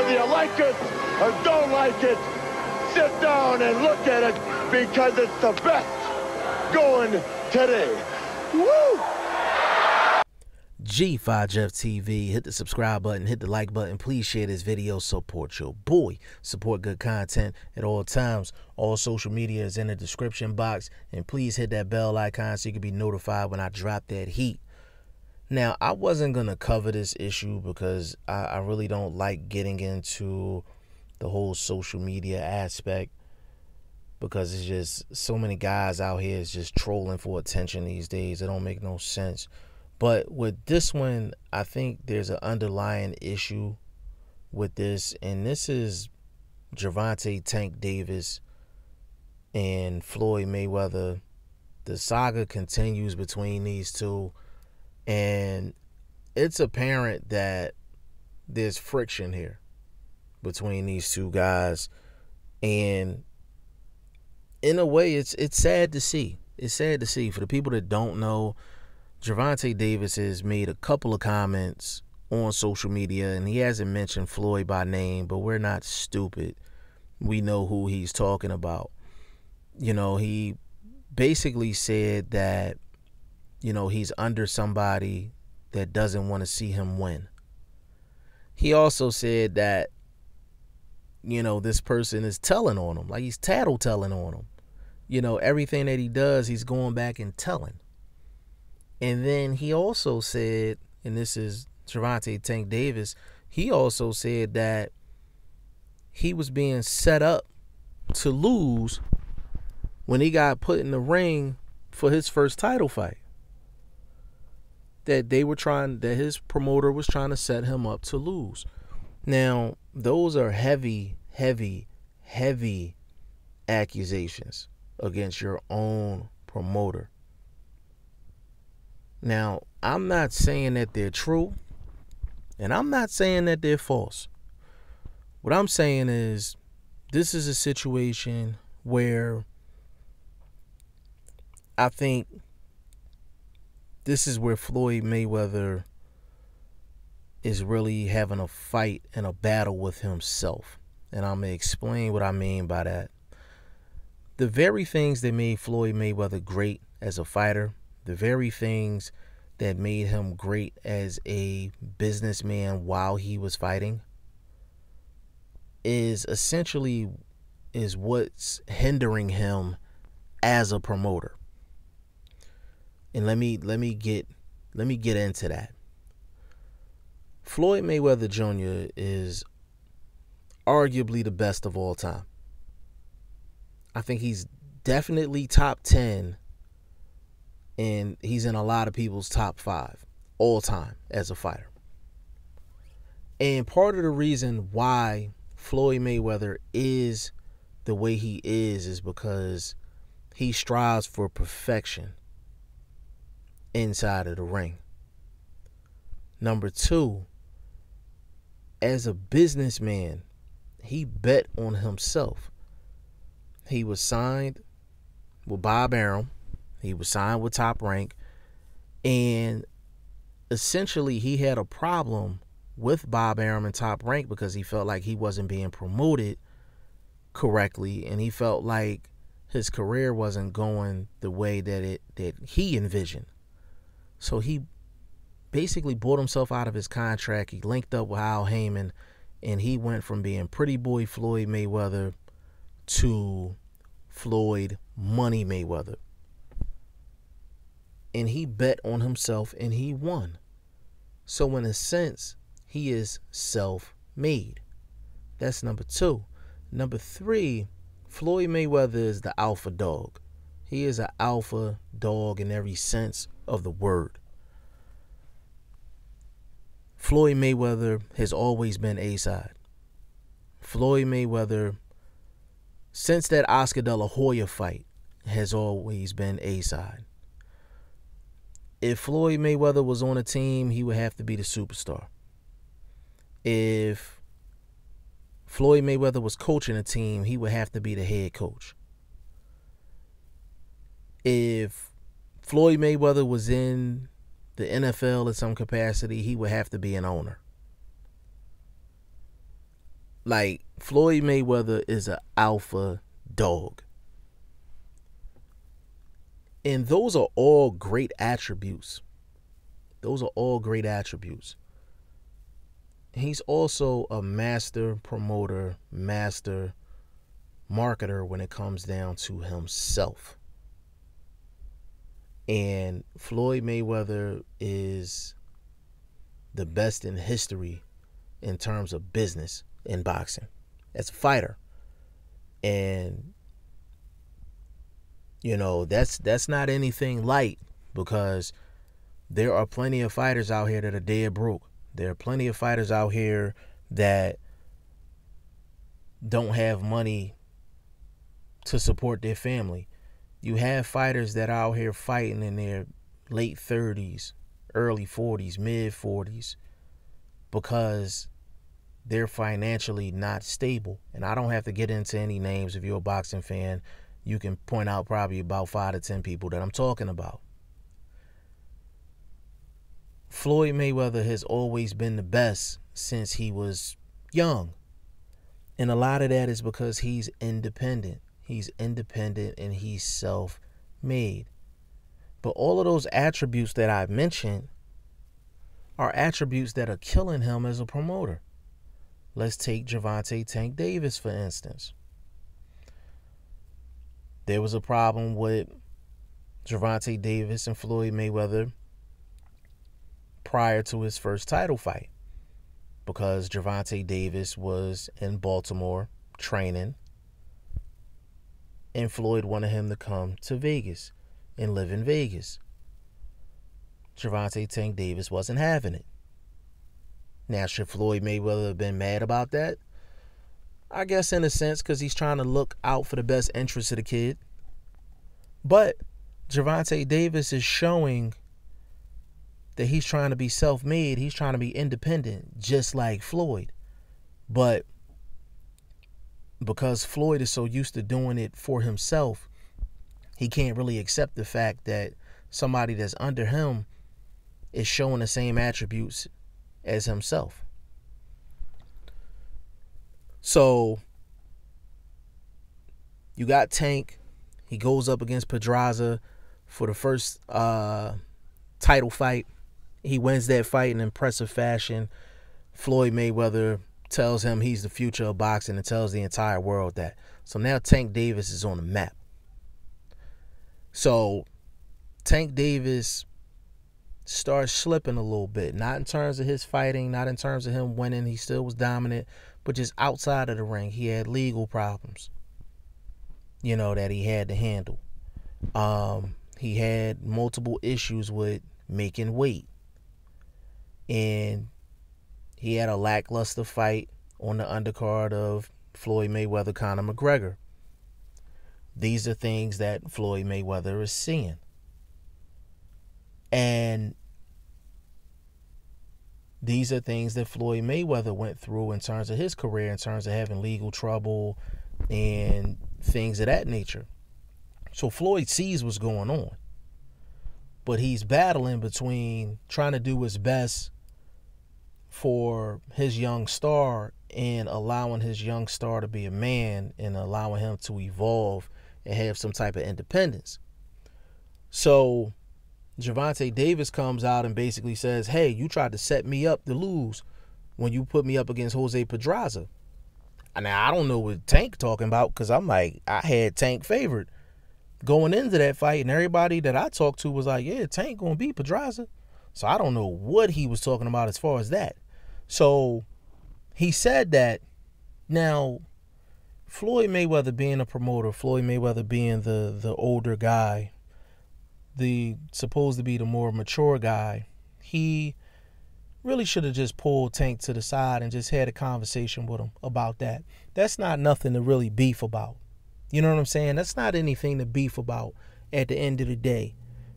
Whether you like it or don't like it, sit down and look at it because it's the best going today. Woo! G5 Jeff TV. Hit the subscribe button, hit the like button. Please share this video. Support your boy. Support good content at all times. All social media is in the description box. And please hit that bell icon so you can be notified when I drop that heat. Now, I wasn't going to cover this issue because I really don't like getting into the whole social media aspect, because it's just so many guys out here is just trolling for attention these days. It don't make no sense. But with this one, I think there's an underlying issue with this, and this is Gervonta Tank Davis and Floyd Mayweather. The saga continues between these two, and it's apparent that there's friction here between these two guys, and in a way, it's sad to see. It's sad to see. For the people that don't know, Gervonta Davis has made a couple of comments on social media, and he hasn't mentioned Floyd by name, but we're not stupid. We know who he's talking about. You know, he basically said that, you know, he's under somebody that doesn't want to see him win. He also said that, you know, this person is telling on him, like he's tattletelling on him. You know, everything that he does, he's going back and telling. And then he also said, and this is Gervonta Tank Davis, he also said that he was being set up to lose when he got put in the ring for his first title fight. That his promoter was trying to set him up to lose. Now, those are heavy, heavy, heavy accusations against your own promoter. Now, I'm not saying that they're true, and I'm not saying that they're false. What I'm saying is, this is a situation where I think this is where Floyd Mayweather is really having a fight and a battle with himself. And I'm going to explain what I mean by that. The very things that made Floyd Mayweather great as a fighter, the very things that made him great as a businessman while he was fighting, is what's hindering him as a promoter. And let me get into that. Floyd Mayweather Jr. is arguably the best of all time. I think he's definitely top 10, and he's in a lot of people's top 5 all time as a fighter. And part of the reason why Floyd Mayweather is the way he is because he strives for perfection inside of the ring. Number 2, as a businessman, he bet on himself. He was signed with Bob Arum. He was signed with Top Rank. And essentially, he had a problem with Bob Arum and Top Rank because he felt like he wasn't being promoted correctly, and he felt like his career wasn't going the way that he envisioned. So he basically bought himself out of his contract. He linked up with Al Heyman, and he went from being Pretty Boy Floyd Mayweather to Floyd Money Mayweather. And he bet on himself, and he won. So in a sense, he is self-made. That's number 2. Number 3, Floyd Mayweather is the alpha dog. He is an alpha dog in every sense of the word. Floyd Mayweather has always been A-side. Floyd Mayweather, since that Oscar De La Hoya fight, has always been A-side. If Floyd Mayweather was on a team, he would have to be the superstar. If Floyd Mayweather was coaching a team, he would have to be the head coach. If Floyd Mayweather was in the NFL in some capacity, he would have to be an owner. Like, Floyd Mayweather is an alpha dog. And those are all great attributes. Those are all great attributes. He's also a master promoter, master marketer when it comes down to himself. And Floyd Mayweather is the best in history in terms of business in boxing as a fighter. And you know, that's not anything light, because there are plenty of fighters out here that are dead broke. There are plenty of fighters out here that don't have money to support their family. You have fighters that are out here fighting in their late 30s, early 40s, mid 40s, because they're financially not stable. And I don't have to get into any names. If you're a boxing fan, you can point out probably about 5 to 10 people that I'm talking about. Floyd Mayweather has always been the best since he was young. And a lot of that is because he's independent. He's independent and he's self-made. But all of those attributes that I've mentioned are attributes that are killing him as a promoter. Let's take Gervonta Tank Davis, for instance. There was a problem with Gervonta Davis and Floyd Mayweather prior to his first title fight, because Gervonta Davis was in Baltimore training, and Floyd wanted him to come to Vegas and live in Vegas. Gervonta Tank Davis wasn't having it. Now, should Floyd Mayweather have been mad about that? I guess in a sense, because he's trying to look out for the best interest of the kid. But Gervonta Davis is showing that he's trying to be self-made. He's trying to be independent, just like Floyd. But because Floyd is so used to doing it for himself, he can't really accept the fact that somebody that's under him is showing the same attributes as himself. So you got Tank. He goes up against Pedraza for the first title fight. He wins that fight in impressive fashion. Floyd Mayweather tells him he's the future of boxing and tells the entire world that. So now Tank Davis is on the map. So Tank Davis starts slipping a little bit. Not in terms of his fighting, not in terms of him winning. He still was dominant. But just outside of the ring, he had legal problems, you know, that he had to handle. He had multiple issues with making weight. And he had a lackluster fight on the undercard of Floyd Mayweather, Conor McGregor. These are things that Floyd Mayweather is seeing. And these are things that Floyd Mayweather went through in terms of his career, in terms of having legal trouble and things of that nature. So Floyd sees what's going on. But he's battling between trying to do his best for his young star and allowing his young star to be a man and allowing him to evolve and have some type of independence. So Gervonta Davis comes out and basically says, hey, you tried to set me up to lose when you put me up against Jose Pedraza. Now, I don't know what Tank talking about, because I'm like, I had Tank favored going into that fight, and everybody that I talked to was like, yeah, Tank gonna beat Pedraza. So I don't know what he was talking about as far as that. So he said that. Now, Floyd Mayweather being a promoter, Floyd Mayweather being the older guy, the supposed to be the more mature guy, he really should have just pulled Tank to the side and just had a conversation with him about that. That's not nothing to really beef about. You know what I'm saying? That's not anything to beef about at the end of the day.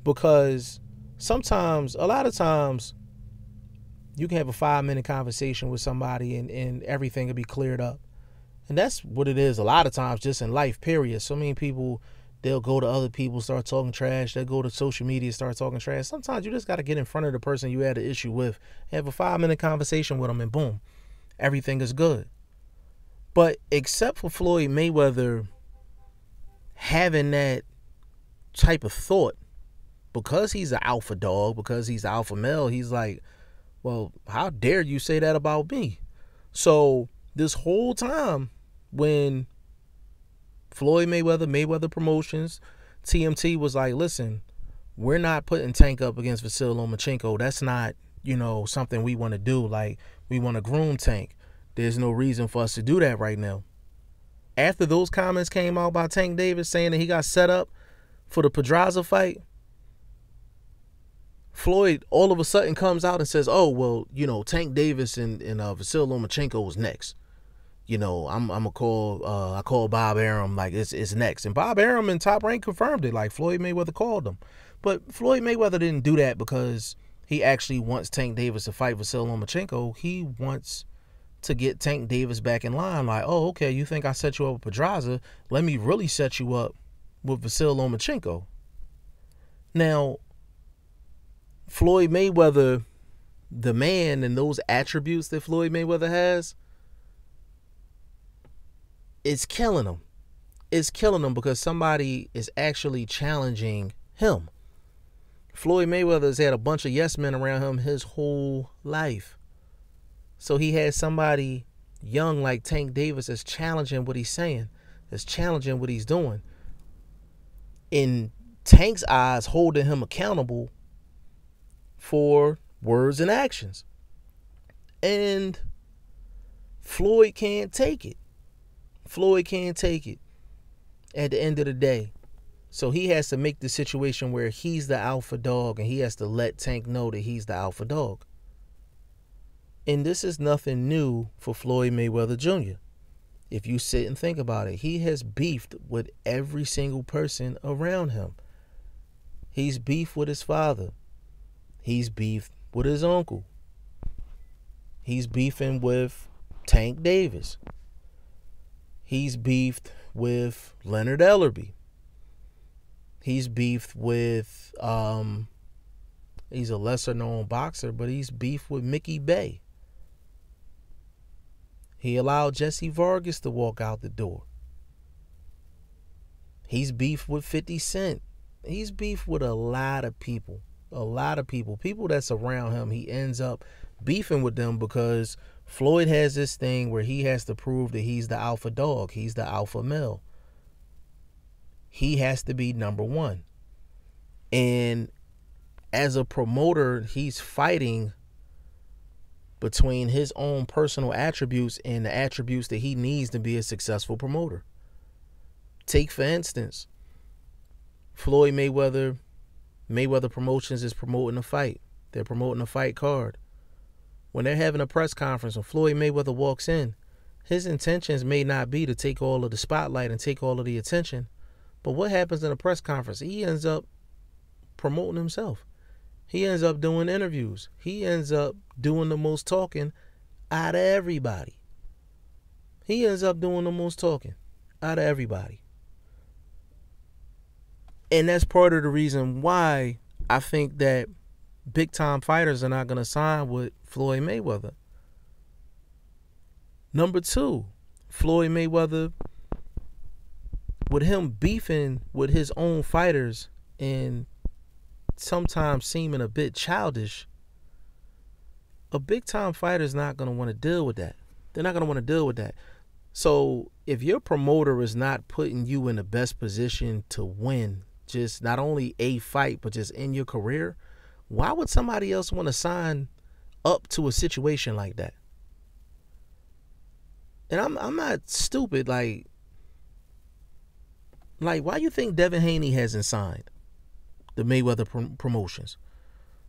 Because sometimes, a lot of times, you can have a 5-minute conversation with somebody and everything will be cleared up. And that's what it is a lot of times just in life, period. So many people, they'll go to other people, start talking trash. They'll go to social media, start talking trash. Sometimes you just got to get in front of the person you had an issue with, have a 5-minute conversation with them, and boom, everything is good. But except for Floyd Mayweather having that type of thought, because he's an alpha dog, because he's an alpha male, he's like, well, how dare you say that about me? So this whole time when Floyd Mayweather Promotions, TMT was like, listen, we're not putting Tank up against Vasyl Lomachenko. That's not, something we want to do. Like, we want to groom Tank. There's no reason for us to do that right now. After those comments came out by Tank Davis saying that he got set up for the Pedraza fight, Floyd all of a sudden comes out and says, oh, well, Tank Davis and Vasyl Lomachenko was next. I'm gonna call I call Bob Arum, like it's next. And Bob Arum and Top Rank confirmed it, like Floyd Mayweather called him. But Floyd Mayweather didn't do that because he actually wants Tank Davis to fight Vasyl Lomachenko. He wants to get Tank Davis back in line, like, oh, okay, you think I set you up with Pedraza, let me really set you up with Vasyl Lomachenko. Now, Floyd Mayweather, the man, and those attributes that Floyd Mayweather has, it's killing him. It's killing him because somebody is actually challenging him. Floyd Mayweather has had a bunch of yes men around him his whole life. So he has somebody young like Tank Davis that's challenging what he's saying, that's challenging what he's doing. In Tank's eyes, holding him accountable for words and actions. And Floyd can't take it. Floyd can't take it at the end of the day. So he has to make the situation where he's the alpha dog, and he has to let Tank know that he's the alpha dog. And this is nothing new for Floyd Mayweather Jr. If you sit and think about it, he has beefed with every single person around him. He's beefed with his father. He's beefed with his uncle. He's beefing with Tank Davis. He's beefed with Leonard Ellerby. He's beefed with, he's a lesser known boxer, but he's beefed with Mickey Bay. He allowed Jesse Vargas to walk out the door. He's beefed with 50 Cent. He's beefed with a lot of people. A lot of people. People that's around him, he ends up beefing with them because Floyd has this thing where he has to prove that he's the alpha dog. He's the alpha male. He has to be number one. And as a promoter, he's fighting between his own personal attributes and the attributes that he needs to be a successful promoter. Take, for instance, Floyd Mayweather Promotions is promoting a fight. They're promoting a fight card. When they're having a press conference, when Floyd Mayweather walks in, his intentions may not be to take all of the spotlight and take all of the attention. But what happens in a press conference? He ends up promoting himself. He ends up doing interviews. He ends up doing the most talking out of everybody. He ends up doing the most talking out of everybody. And that's part of the reason why I think that big time fighters are not going to sign with Floyd Mayweather. Number two, Floyd Mayweather, with him beefing with his own fighters and sometimes seeming a bit childish, a big time fighter is not going to want to deal with that. They're not going to want to deal with that. So if your promoter is not putting you in the best position to win, just not only a fight, but just in your career, why would somebody else want to sign up to a situation like that? And I'm not stupid. Like why you think Devin Haney hasn't signed the Mayweather Promotions?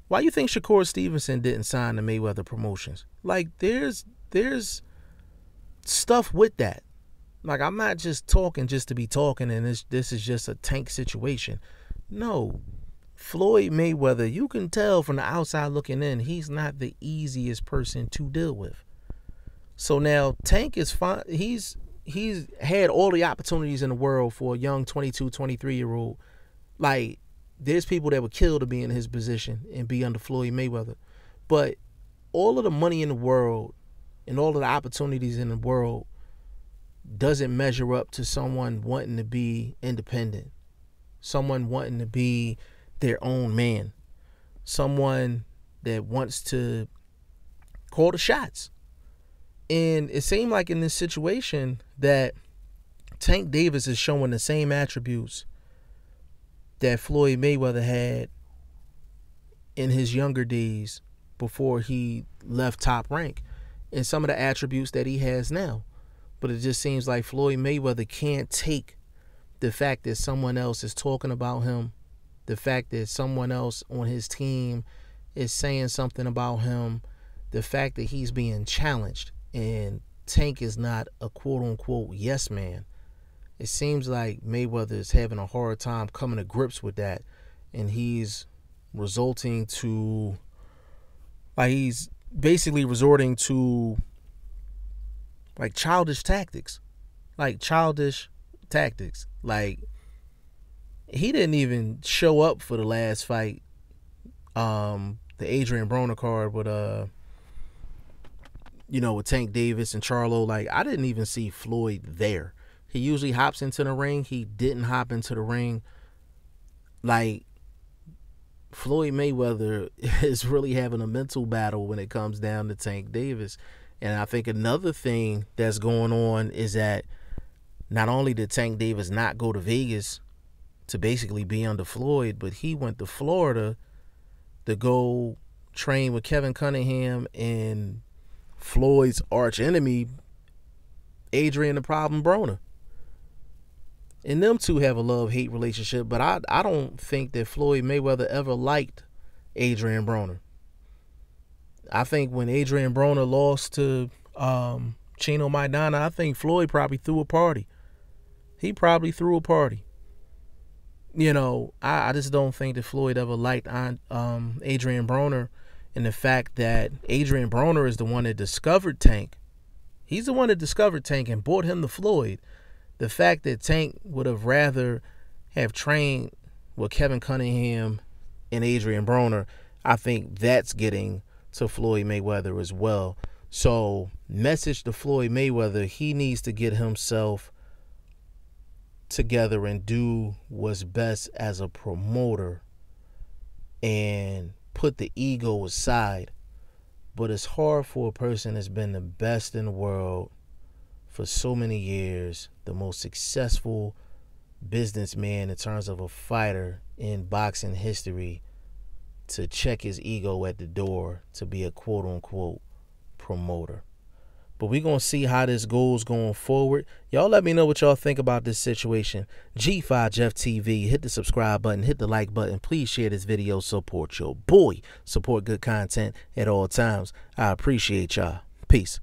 Why you think Shakur Stevenson didn't sign the Mayweather Promotions? Like, there's stuff with that. Like, I'm not just talking just to be talking and this is just a Tank situation. No. Floyd Mayweather, you can tell from the outside looking in, he's not the easiest person to deal with. So now Tank is fine. He's had all the opportunities in the world for a young 22, 23-year-old. Like, there's people that would kill to be in his position and be under Floyd Mayweather. But all of the money in the world and all of the opportunities in the world doesn't measure up to someone wanting to be independent, someone wanting to be their own man, someone that wants to call the shots. And it seemed like in this situation that Tank Davis is showing the same attributes that Floyd Mayweather had in his younger days before he left Top Rank, and some of the attributes that he has now. But it just seems like Floyd Mayweather can't take the fact that someone else is talking about him, the fact that someone else on his team is saying something about him, the fact that he's being challenged, and Tank is not a quote-unquote yes man. It seems like Mayweather is having a hard time coming to grips with that, and he's resorting to childish tactics. Like he didn't even show up for the last fight, the Adrian Broner card with with Tank Davis and Charlo. Like, I didn't even see Floyd there. He usually hops into the ring. He didn't hop into the ring. Like, Floyd Mayweather is really having a mental battle when it comes down to Tank Davis. And I think another thing that's going on is that not only did Tank Davis not go to Vegas to basically be under Floyd, but he went to Florida to go train with Kevin Cunningham and Floyd's arch enemy, Adrian the Problem Broner. And them two have a love-hate relationship, but I don't think that Floyd Mayweather ever liked Adrian Broner. I think when Adrian Broner lost to Chino Maidana, I think Floyd probably threw a party. He probably threw a party. I just don't think that Floyd ever liked Adrian Broner, and the fact that Adrian Broner is the one that discovered Tank. He's the one that discovered Tank and brought him to Floyd. The fact that Tank would have rather have trained with Kevin Cunningham and Adrian Broner, I think that's getting to Floyd Mayweather as well. So, message to Floyd Mayweather, he needs to get himself together and do what's best as a promoter and put the ego aside. But it's hard for a person that's been the best in the world for so many years, the most successful businessman in terms of a fighter in boxing history, to check his ego at the door to be a quote-unquote promoter. But we're going to see how this goes going forward. Y'all let me know what y'all think about this situation. G5 Jeff TV, hit the subscribe button, hit the like button. Please share this video. Support your boy. Support good content at all times. I appreciate y'all. Peace.